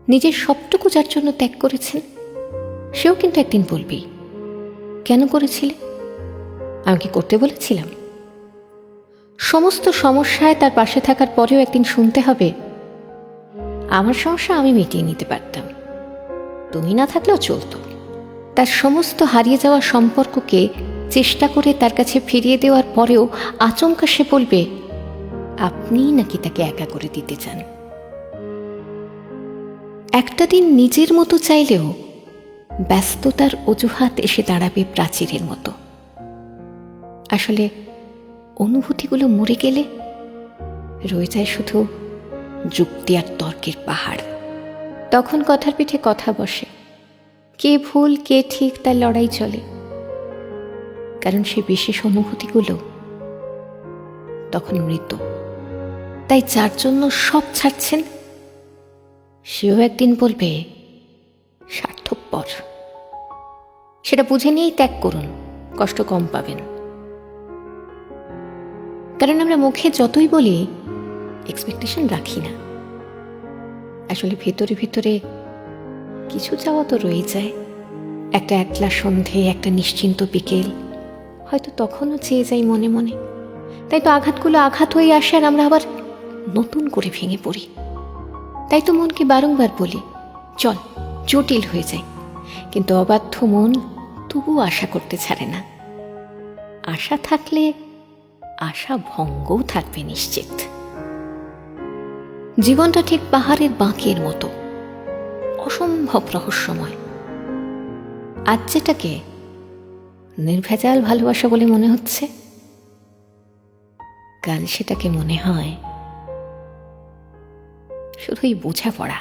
নিজের সবটুকু যার জন্য ত্যাগ করেছেন, সেও কিন্তু একদিন বলবেই, কেন করেছিলে? আমি কি করতে বলেছিলাম? সমস্ত সমস্যায় তার পাশে থাকার পরেও একদিন শুনতে হবে, আমার সমস্যা আমি মিটিয়ে নিতে পারতাম, তুমি না থাকলেও চলতো। তার সমস্ত হারিয়ে যাওয়া সম্পর্ককে চেষ্টা করে তার কাছে ফিরিয়ে দেওয়ার পরেও আচমকা সে বলবে, আপনিই নাকি তাকে একা করে দিতে চান। একটা দিন নিজের মতো চাইলেও ব্যস্ততার অজুহাত এসে দাঁড়াবে প্রাচীরের মতো। আসলে অনুভূতিগুলো মরে গেলে রয়ে যায় শুধু যুক্তি আর তর্কের পাহাড়। তখন কথার পিঠে কথা বসে, কে ভুল কে ঠিক তার লড়াই চলে। কারণ সে বিশেষ অনুভূতিগুলো তখন মৃত। তাই যার জন্য সব ছাড়ছেন, সেও একদিন বলবে স্বার্থপর। সেটা বুঝে নিয়েই ত্যাগ করুন, কষ্ট কম পাবেন। কারণ আমরা মুখে যতই বলি এক্সপেকটেশন রাখি না, আসলে ভেতরে ভেতরে কিছু চাওয়া তো রয়ে যায়। একটা একলা সন্ধে, একটা নিশ্চিন্ত বিকেল, হয়তো তখনও চেয়ে যাই মনে মনে। তাই তো আঘাতগুলো আঘাত হয়ে আসে আর আমরা আবার নতুন করে ভেঙে পড়ি। তাই তো মনকে বারংবার বলি, চল জটিল হয়ে যায়। কিন্তু অবাধ্য মন তবুও আশা করতে ছাড়ে না। আশা থাকলে আশা ভঙ্গও থাকবে নিশ্চিত। জীবনটা ঠিক পাহাড়ের বাঁকের মতো, অসম্ভব রহস্যময়। আজ যেটাকে নির্ভেজাল ভালোবাসা বলে মনে হচ্ছে, কাল সেটাকে মনে হয় শুধুই বোঝাপড়া।